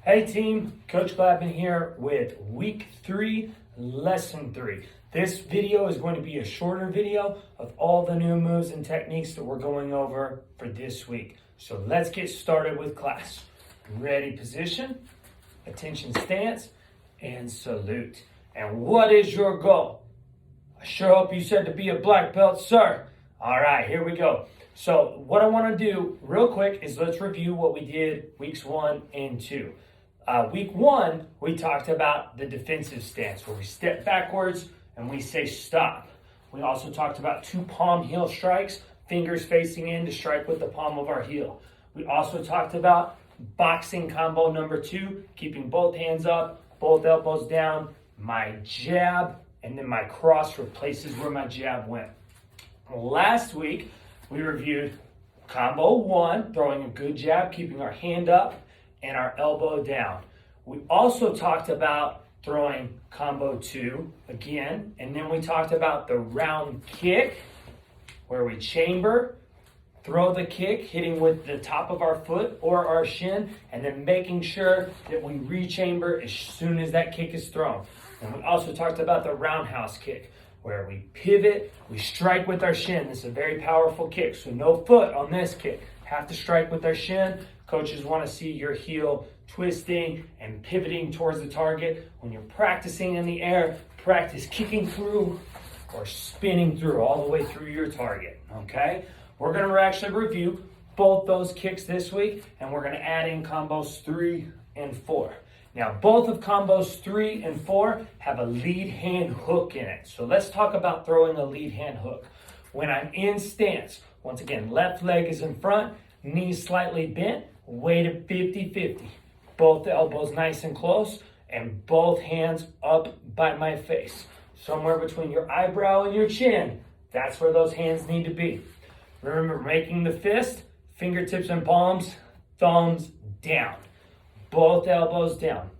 Hey team, Coach Glavin here with week 3, lesson 3. This video is going to be a shorter video of all the new moves and techniques that we're going over for this week. So let's get started with class. Ready position, attention stance, and salute. And what is your goal? I sure hope you said to be a black belt, sir. All right, here we go. So what I want to do real quick is let's review what we did weeks 1 and 2. Week 1, we talked about the defensive stance where we step backwards and we say stop. We also talked about 2 palm heel strikes, fingers facing in to strike with the palm of our heel. We also talked about boxing combo number 2, keeping both hands up, both elbows down, my jab, and then my cross replaces where my jab went. Last week, we reviewed combo 1, throwing a good jab, keeping our hand up and our elbow down. We also talked about throwing combo 2 again, and then we talked about the round kick, where we chamber, throw the kick, hitting with the top of our foot or our shin, and then making sure that we rechamber as soon as that kick is thrown. And we also talked about the roundhouse kick, where we pivot, we strike with our shin. This is a very powerful kick, so no foot on this kick. Have to strike with our shin. Coaches want to see your heel twisting and pivoting towards the target. When you're practicing in the air, practice kicking through or spinning through all the way through your target, okay? We're going to actually review both those kicks this week, and we're going to add in combos 3 and 4. Now, both of combos 3 and 4 have a lead hand hook in it. So let's talk about throwing a lead hand hook. When I'm in stance, once again, left leg is in front, knees slightly bent, weight at 50-50. Both elbows nice and close, and both hands up by my face. Somewhere between your eyebrow and your chin, that's where those hands need to be. Remember, making the fist, fingertips and palms, thumbs down. Both elbows down.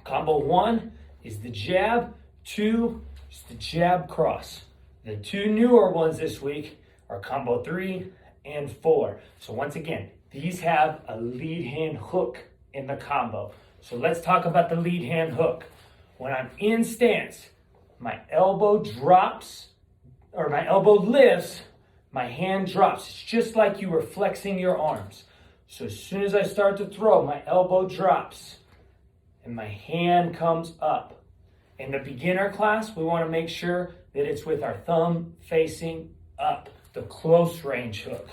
Combo 1 is the jab, 2 is the jab cross. The 2 newer ones this week are combo 3 and 4. So once again, these have a lead hand hook in the combo. So let's talk about the lead hand hook. When I'm in stance, my elbow drops, or my elbow lifts, my hand drops. It's just like you were flexing your arms. So as soon as I start to throw, my elbow drops and my hand comes up. In the beginner class, we want to make sure that it's with our thumb facing up, the close range hook.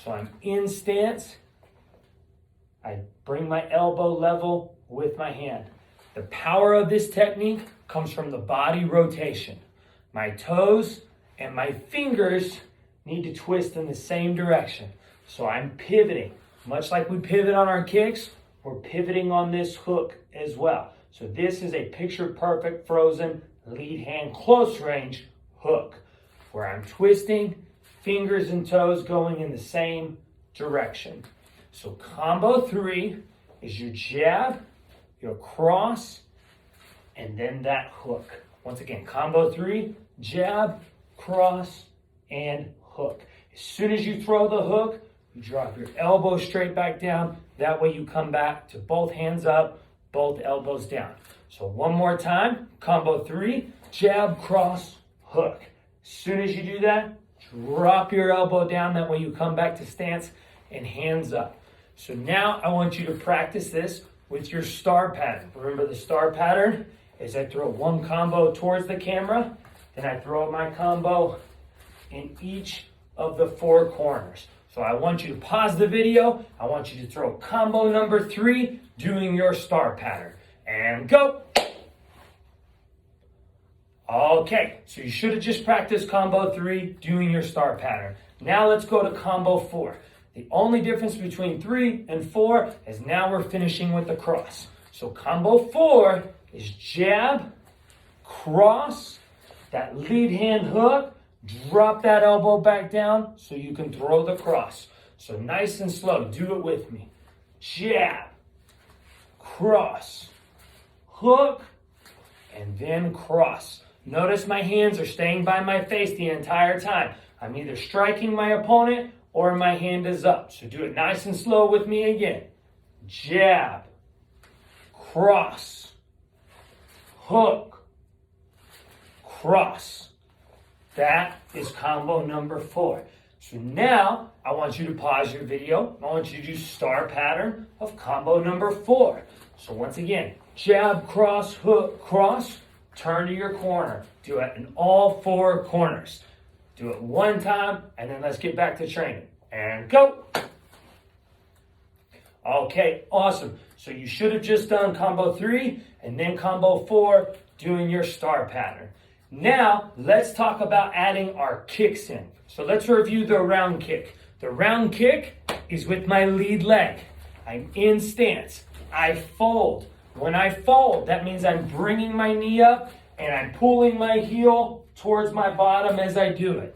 So I'm in stance, I bring my elbow level with my hand. The power of this technique comes from the body rotation. My toes and my fingers need to twist in the same direction. So I'm pivoting. Much like we pivot on our kicks, we're pivoting on this hook as well. So this is a picture-perfect frozen lead hand close range hook, where I'm twisting, fingers and toes going in the same direction. So combo 3 is your jab, your cross, and then that hook. Once again, combo 3, jab, cross, and hook. As soon as you throw the hook, you drop your elbow straight back down. That way you come back to both hands up, both elbows down. So one more time, combo 3, jab, cross, hook. As soon as you do that, drop your elbow down. That way you come back to stance and hands up. So now I want you to practice this with your star pattern. Remember, the star pattern is I throw one combo towards the camera, then I throw my combo in each of the 4 corners. So I want you to pause the video. I want you to throw combo number 3, doing your star pattern. And go. Okay, so you should have just practiced combo 3, doing your star pattern. Now let's go to combo 4. The only difference between 3 and 4 is now we're finishing with the cross. So combo 4 is jab, cross, that lead hand hook, drop that elbow back down so you can throw the cross. So nice and slow, do it with me. Jab, cross, hook, and then cross. Notice my hands are staying by my face the entire time. I'm either striking my opponent or my hand is up. So do it nice and slow with me again. Jab, cross, hook, cross. That is combo number 4. So now I want you to pause your video. I want you to do star pattern of combo number 4. So once again, jab, cross, hook, cross, turn to your corner. Do it in all 4 corners. Do it one time, and then let's get back to training. And go. Okay, awesome. So you should have just done combo 3 and then combo 4, doing your star pattern. Now, let's talk about adding our kicks in. So let's review the round kick. The round kick is with my lead leg. I'm in stance. I fold. When I fold, that means I'm bringing my knee up and I'm pulling my heel towards my bottom as I do it.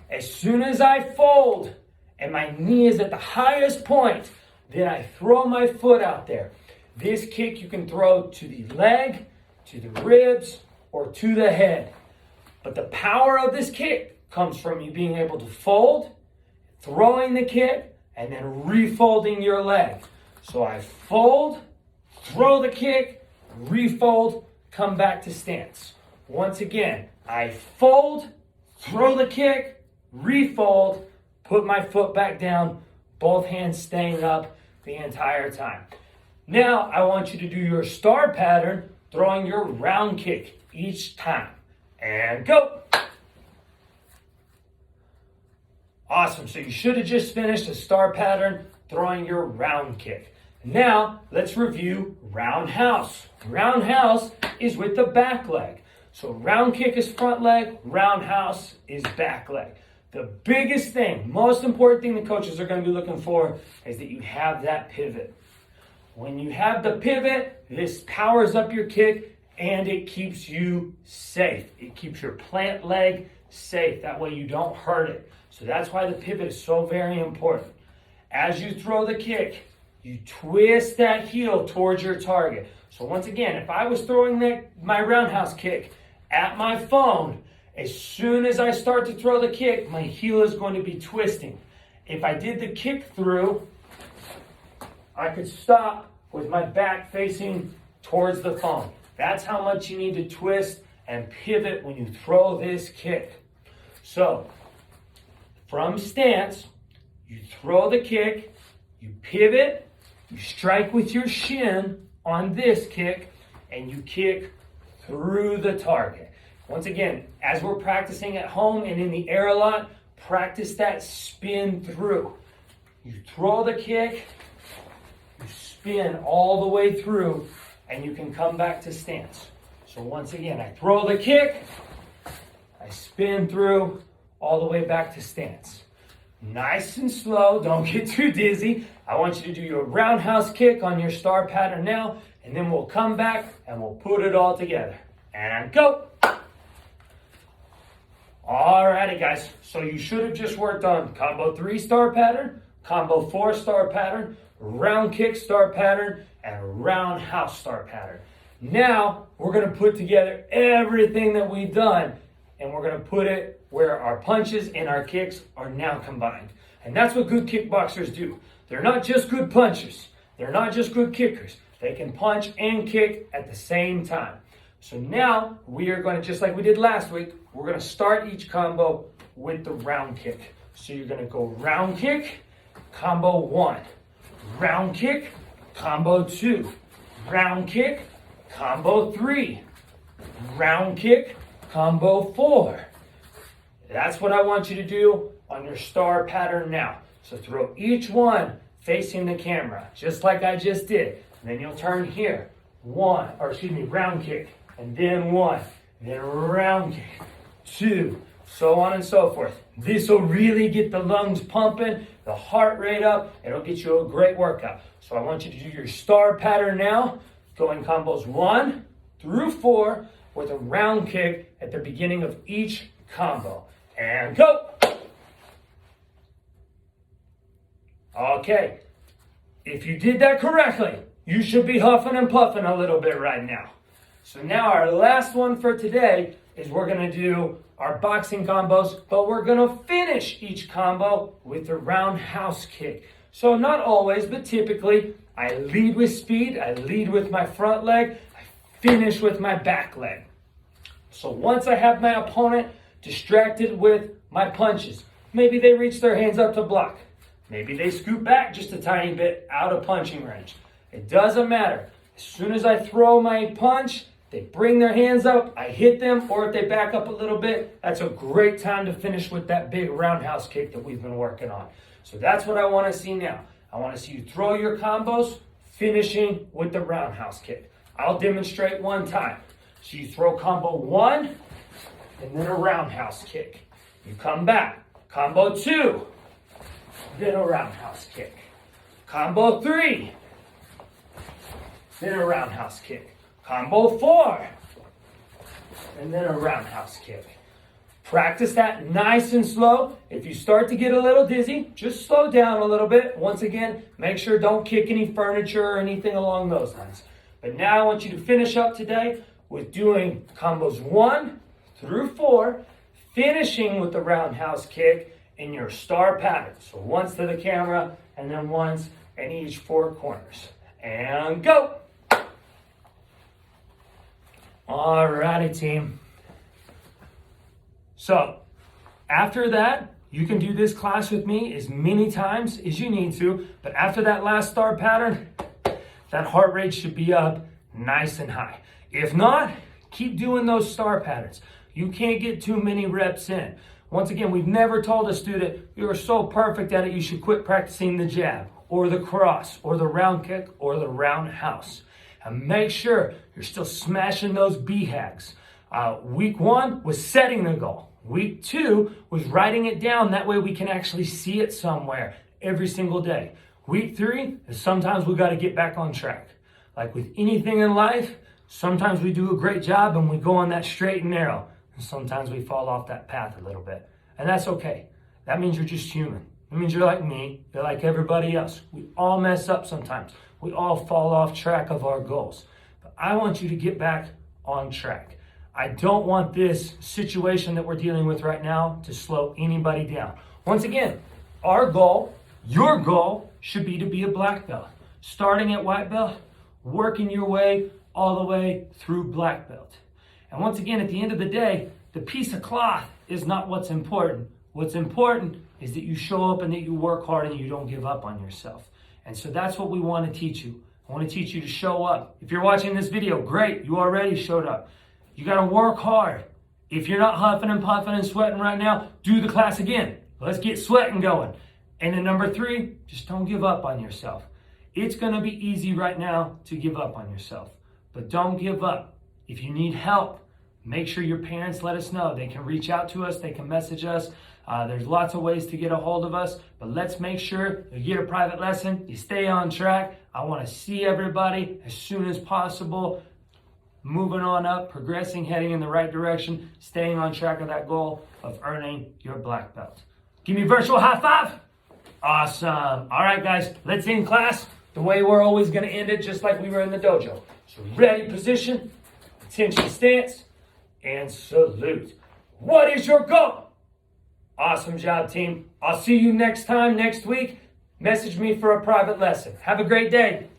As soon as I fold and my knee is at the highest point, then I throw my foot out there. This kick you can throw to the leg, to the ribs, or to the head. But the power of this kick comes from you being able to fold, throwing the kick, and then refolding your leg. So I fold, throw the kick, refold, come back to stance. Once again, I fold, throw the kick, refold, put my foot back down, both hands staying up the entire time. Now I want you to do your star pattern, throwing your round kick each time. And go. Awesome. So you should have just finished a star pattern, throwing your round kick. Now let's review roundhouse. Roundhouse is with the back leg. So round kick is front leg, roundhouse is back leg. The biggest thing, most important thing the coaches are going to be looking for is that you have that pivot. When you have the pivot, this powers up your kick and it keeps you safe. It keeps your plant leg safe. That way you don't hurt it. So that's why the pivot is so very important. As you throw the kick, you twist that heel towards your target. So once again, if I was throwing my roundhouse kick at my phone, as soon as I start to throw the kick, my heel is going to be twisting. If I did the kick through, I could stop with my back facing towards the phone. That's how much you need to twist and pivot when you throw this kick. So, from stance, you throw the kick, you pivot, you strike with your shin on this kick, and you kick through the target. Once again, as we're practicing at home and in the air a lot, practice that spin through. You throw the kick, you spin all the way through, and you can come back to stance. So once again, I throw the kick, I spin through, all the way back to stance. Nice and slow, don't get too dizzy. I want you to do your roundhouse kick on your star pattern now, and then we'll come back and we'll put it all together. And go! Alrighty guys, so you should have just worked on combo 3 star pattern, combo 4 star pattern, round kick star pattern, and roundhouse star pattern. Now, we're going to put together everything that we've done, and we're going to put it where our punches and our kicks are now combined. And that's what good kickboxers do. They're not just good punchers. They're not just good kickers. They can punch and kick at the same time. So now, we are going to, just like we did last week, we're going to start each combo with the round kick. So you're going to go round kick, combo 1. Round kick, combo 2. Round kick, combo 3. Round kick, combo 4. That's what I want you to do on your star pattern now. So throw each one facing the camera, just like I just did. And then you'll turn here. Round kick. And then 1. And then round kick. 2. So on and so forth. This will really get the lungs pumping, the heart rate up. It'll get you a great workout. So I want you to do your star pattern now, going combos 1 through 4 with a round kick at the beginning of each combo. And go! Okay. If you did that correctly, you should be huffing and puffing a little bit right now. So now our last one for today is we're going to do our boxing combos, but we're going to finish each combo with the roundhouse kick. So not always, but typically, I lead with speed, I lead with my front leg, I finish with my back leg. So once I have my opponent distracted with my punches, maybe they reach their hands up to block, maybe they scoot back just a tiny bit out of punching range. It doesn't matter. As soon as I throw my punch, they bring their hands up, I hit them, or if they back up a little bit, that's a great time to finish with that big roundhouse kick that we've been working on. So that's what I want to see now. I want to see you throw your combos, finishing with the roundhouse kick. I'll demonstrate one time. So you throw combo 1, and then a roundhouse kick. You come back. Combo 2, then a roundhouse kick. Combo 3, then a roundhouse kick. Combo 4, and then a roundhouse kick. Practice that nice and slow. If you start to get a little dizzy, just slow down a little bit. Once again, make sure don't kick any furniture or anything along those lines. But now I want you to finish up today with doing combos 1 through 4, finishing with the roundhouse kick in your star pattern. So once to the camera and then once in each 4 corners. And go! Alrighty, team. So, after that, you can do this class with me as many times as you need to, but after that last star pattern, that heart rate should be up nice and high. If not, keep doing those star patterns. You can't get too many reps in. Once again, we've never told a student, you're so perfect at it, you should quit practicing the jab, or the cross, or the round kick, or the roundhouse. And make sure you're still smashing those BHAGs. Week 1 was setting the goal. Week 2 was writing it down. That way we can actually see it somewhere every single day. Week 3 is sometimes we got to get back on track. Like with anything in life, sometimes we do a great job and we go on that straight and narrow. And sometimes we fall off that path a little bit. And that's okay. That means you're just human. It means you're like me. You're like everybody else. We all mess up sometimes. We all fall off track of our goals. But I want you to get back on track. I don't want this situation that we're dealing with right now to slow anybody down. Once again, our goal, your goal, should be to be a black belt. Starting at white belt, working your way all the way through black belt. And once again, at the end of the day, the piece of cloth is not what's important. What's important is that you show up and that you work hard and you don't give up on yourself. And so that's what we want to teach you. I want to teach you to show up. If you're watching this video, great, you already showed up. You got to work hard. If you're not huffing and puffing and sweating right now, do the class again. Let's get sweating going. And then number 3, just don't give up on yourself. It's going to be easy right now to give up on yourself, but don't give up. If you need help, make sure your parents let us know. They can reach out to us. They can message us. There's lots of ways to get a hold of us, but let's make sure you get a private lesson. You stay on track. I want to see everybody as soon as possible. Moving on up, progressing, heading in the right direction, staying on track of that goal of earning your black belt. Give me a virtual high five. Awesome. All right, guys, let's end class the way we're always going to end it, just like we were in the dojo. So ready, position, attention stance, and salute. What is your goal? Awesome job, team. I'll see you next time, next week. Message me for a private lesson. Have a great day.